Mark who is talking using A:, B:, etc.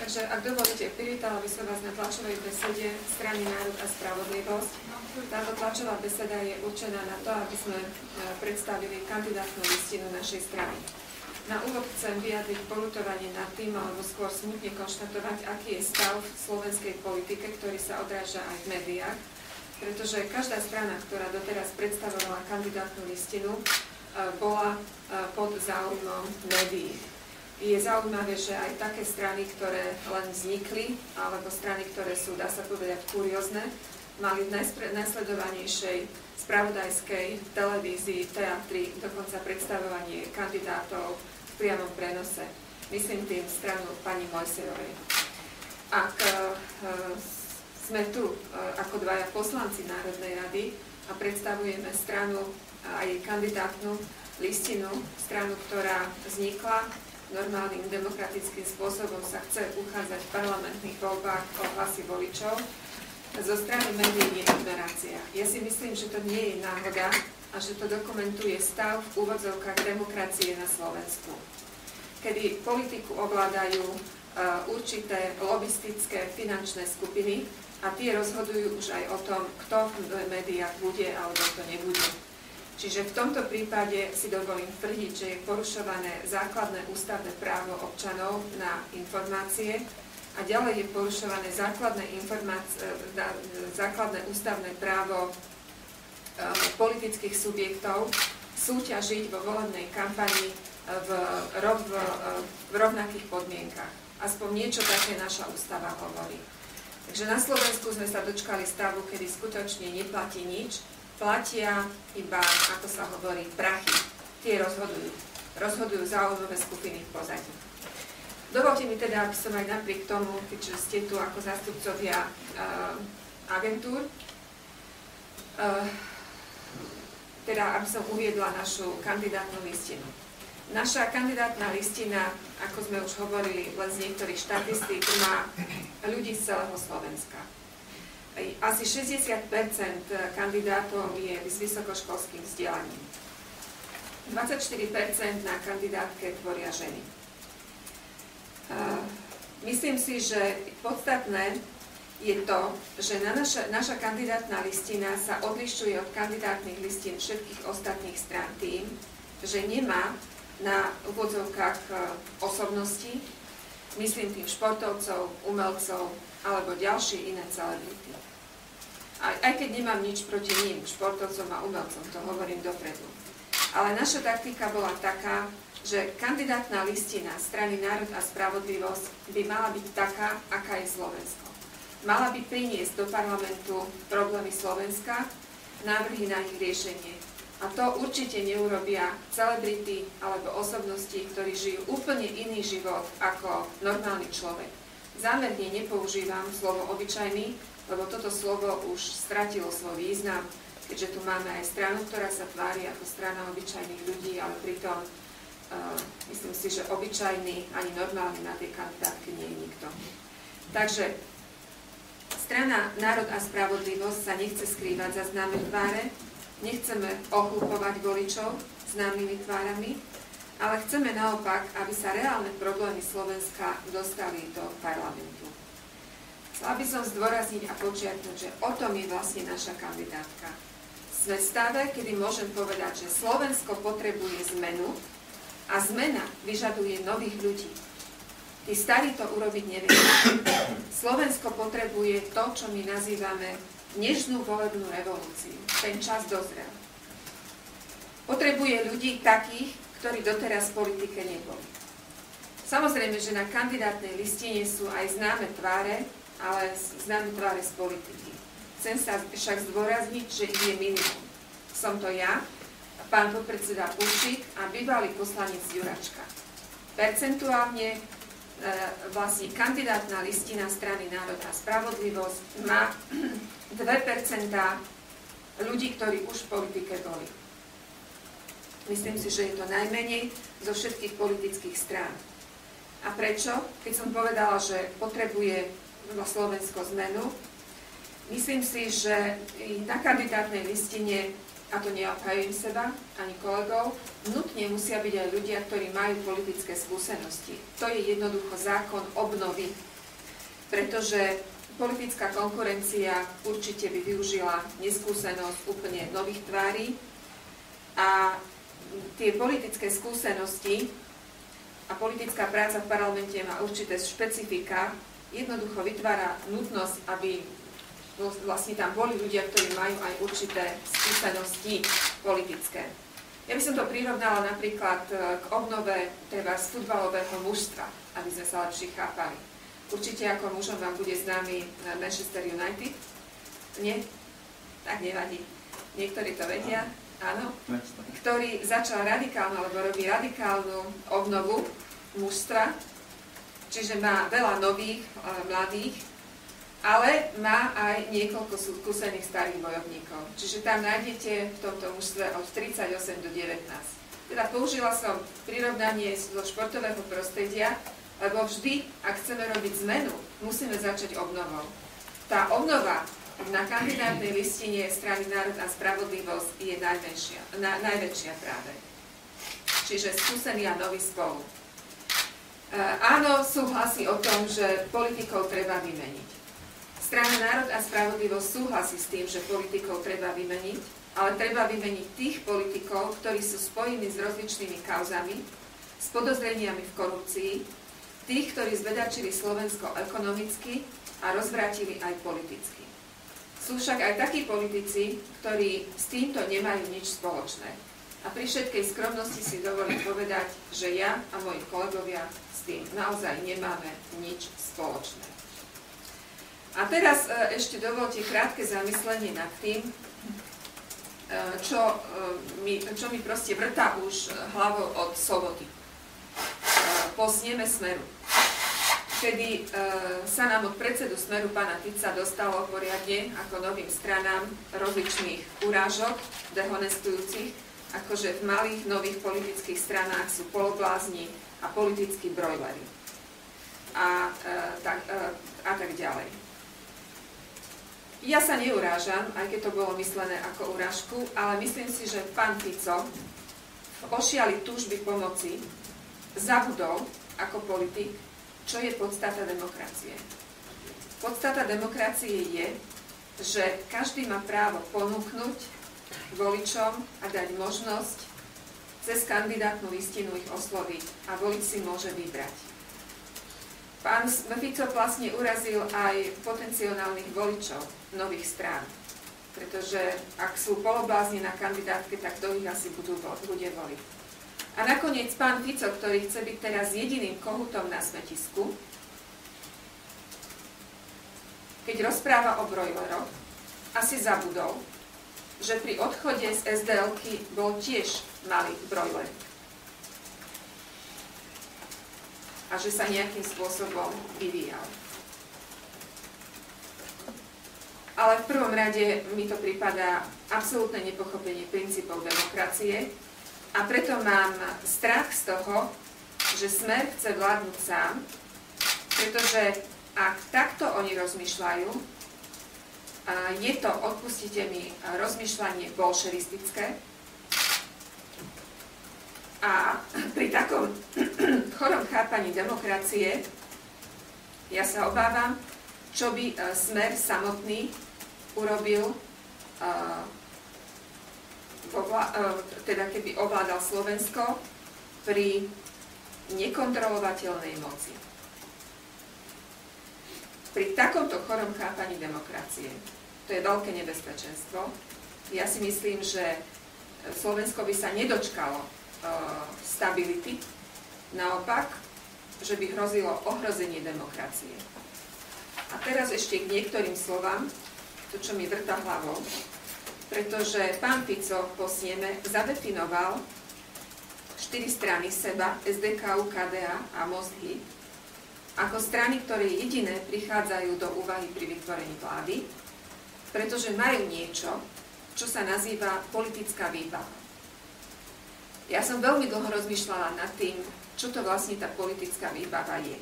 A: Takže ak dovolíte, privítala by som vás na tlačovej besede strany Národ a spravodlivosť. Táto tlačová beseda je určená na to, aby sme predstavili kandidátnu listinu našej strany. Na úvod chcem vyjadriť poľutovanie nad tým, alebo skôr smutne konštatovať, aký je stav v slovenskej politike, ktorý sa odráža aj v médiách, pretože každá strana, ktorá doteraz predstavovala kandidátnu listinu, bola pod záujmom médií. Je zaujímavé, že aj také strany, ktoré len vznikli, alebo strany, ktoré sú, dá sa povedať, kuriózne, mali v najsledovanejšej spravodajskej televízii, teatri, dokonca predstavovanie kandidátov v priamom prenose. Myslím tým stranu pani Mojsejovej. Ak sme tu ako dvaja poslanci Národnej rady a predstavujeme stranu a jej kandidátnu listinu, stranu, ktorá vznikla normálnym demokratickým spôsobom, sa chce uchádzať v parlamentných voľbách o hlasy voličov, zo strany médií je ignorácia. Ja si myslím, že to nie je náhoda a že to dokumentuje stav v úvodzovkách demokracie na Slovensku, kedy politiku ovládajú určité lobistické finančné skupiny a tie rozhodujú už aj o tom, kto v médiách bude alebo kto nebude. Čiže v tomto prípade si dovolím tvrdiť, že je porušované základné ústavné právo občanov na informácie a ďalej je porušované základné ústavné právo politických subjektov súťažiť vo volebnej kampani v rovnakých podmienkach. Aspoň niečo také naša ústava hovorí. Takže na Slovensku sme sa dočkali stavu, kedy skutočne neplatí nič, platia iba, ako sa hovorí, prachy. Tie rozhodujú. Rozhodujú záujmové skupiny v pozadí. Dovolte mi teda, aby som aj napriek tomu, keďže ste tu ako zástupcovia agentúr, teda aby som uviedla našu kandidátnu listinu. Naša kandidátna listina, ako sme už hovorili len z niektorých štatistík, má ľudí z celého Slovenska. Asi 60% kandidátov je s vysokoškolským vzdelaním. 24% na kandidátke tvoria ženy. Myslím si, že podstatné je to, že naša kandidátna listina sa odlišuje od kandidátnych listín všetkých ostatných strán tým, že nemá na úvodzovkách osobností, myslím tým športovcov, umelcov alebo ďalšie iné celebrity. Aj keď nemám nič proti ním, športovcom a umelcom, to hovorím dopredu. Ale naša taktika bola taká, že kandidátna listina strany Národ a spravodlivosť by mala byť taká, aká je Slovensko. Mala by priniesť do parlamentu problémy Slovenska, návrhy na ich riešenie. A to určite neurobia celebrity alebo osobnosti, ktorí žijú úplne iný život ako normálny človek. Zámerne nepoužívam slovo obyčajný, lebo toto slovo už stratilo svoj význam, keďže tu máme aj stranu, ktorá sa tvári ako strana obyčajných ľudí, ale pritom myslím si, že obyčajný ani normálny na tej kandidátke nie je nikto. Takže strana Národ a spravodlivosť sa nechce skrývať za známe tváre, nechceme ochlupovať voličov známymi tvárami, ale chceme naopak, aby sa reálne problémy Slovenska dostali do parlamentu. Chcela by som zdôrazniť a počiarknúť, že o tom je vlastne naša kandidátka. Sme v stave, kedy môžem povedať, že Slovensko potrebuje zmenu a zmena vyžaduje nových ľudí. Tí starí to urobiť nevedia. Slovensko potrebuje to, čo my nazývame nežnú volebnú revolúciu. Ten čas dozrel. Potrebuje ľudí takých, ktorí doteraz v politike neboli. Samozrejme, že na kandidátnej listine sú aj známe tváre, ale známe tváre z politiky. Chcem sa však zdôrazniť, že ich je minimum. Som to ja, pán podpredseda Púšik a bývalý poslanec Juračka. Percentuálne vlastne kandidátna listina strany Národ a spravodlivosť má 2% ľudí, ktorí už v politike boli. Myslím si, že je to najmenej zo všetkých politických strán. A prečo? Keď som povedala, že potrebuje Slovensko zmenu, myslím si, že na kandidátnej listine a to neobhajujem seba, ani kolegov, nutne musia byť aj ľudia, ktorí majú politické skúsenosti. To je jednoducho zákon obnovy, pretože politická konkurencia určite by využila neskúsenosť úplne nových tvári a tie politické skúsenosti a politická práca v parlamente má určité špecifika, jednoducho vytvára nutnosť, aby vlastne tam boli ľudia, ktorí majú aj určité skúsenosti politické. Ja by som to prirovnala napríklad k obnove treba z futbalového mužstva, aby sme sa lepšie chápali. Určite ako mužom vám bude známy Manchester United. Nie? Tak nevadí. Niektorí to vedia, áno. Ktorý začal radikálnu, alebo robí radikálnu obnovu mužstva, čiže má veľa nových, mladých, ale má aj niekoľko skúsených starých bojovníkov. Čiže tam nájdete v tomto mužstve od 38 do 19. Teda použila som prirovnanie zo športového prostredia, lebo vždy, ak chceme robiť zmenu, musíme začať obnovou. Tá obnova na kandidátnej listine strany Národ a spravodlivosť je najväčšia práve. Čiže skúsený a nový spolu. Áno, súhlasí o tom, že politikov treba vymeniť. Strana Národ a spravodlivosť súhlasí s tým, že politikov treba vymeniť, ale treba vymeniť tých politikov, ktorí sú spojení s rozličnými kauzami, s podozreniami v korupcii, tých, ktorí zvedačili Slovensko ekonomicky a rozvrátili aj politicky. Sú však aj takí politici, ktorí s týmto nemajú nič spoločné. A pri všetkej skromnosti si dovolím povedať, že ja a moji kolegovia s tým naozaj nemáme nič spoločné. A teraz ešte dovolte krátke zamyslenie nad tým, čo mi proste vrtá už hlavou od soboty. Po sneme Smeru, kedy sa nám od predsedu Smeru pána Fica dostalo poriadne ako novým stranám rozličných urážok, dehonestujúcich, akože v malých nových politických stranách sú poloblázni a politickí brojleri a tak ďalej. Ja sa neurážam, aj keď to bolo myslené ako urážku, ale myslím si, že pán Fico v ošiali túžby pomoci zabudol ako politik, čo je podstata demokracie. Podstata demokracie je, že každý má právo ponúknuť voličom a dať možnosť cez kandidátnu listinu ich osloviť a volič si môže vybrať. Pán Fico vlastne urazil aj potenciálnych voličov nových strán, pretože ak sú poloblázni na kandidátke, tak kto ich asi bude voliť. A nakoniec pán Fico, ktorý chce byť teraz jediným kohútom na smetisku, keď rozpráva o brojleroch, asi zabudol, že pri odchode z SDL-ky bol tiež malý brojler. A že sa nejakým spôsobom vyvíjal. Ale v prvom rade mi to pripadá absolútne nepochopenie princípov demokracie a preto mám strach z toho, že Smer chce vládnuť sám, pretože ak takto oni rozmýšľajú, je to, odpustite mi, rozmýšľanie bolševistické, a pri takom chorom chápaní demokracie ja sa obávam, čo by Smer samotný urobil, teda keby ovládal Slovensko pri nekontrolovateľnej moci. Pri takomto chorom chápaní demokracie, to je veľké nebezpečenstvo. Ja si myslím, že Slovensko by sa nedočkalo stability, naopak, že by hrozilo ohrozenie demokracie. A teraz ešte k niektorým slovám, to, čo mi vrta hlavou, pretože pán Fico po sneme zadefinoval 4 strany seba, SDK, KDA a Most Híd, ako strany, ktoré jediné prichádzajú do úvahy pri vytvorení vlády, pretože majú niečo, čo sa nazýva politická výbava. Ja som veľmi dlho rozmýšľala nad tým, čo to vlastne tá politická výbava je.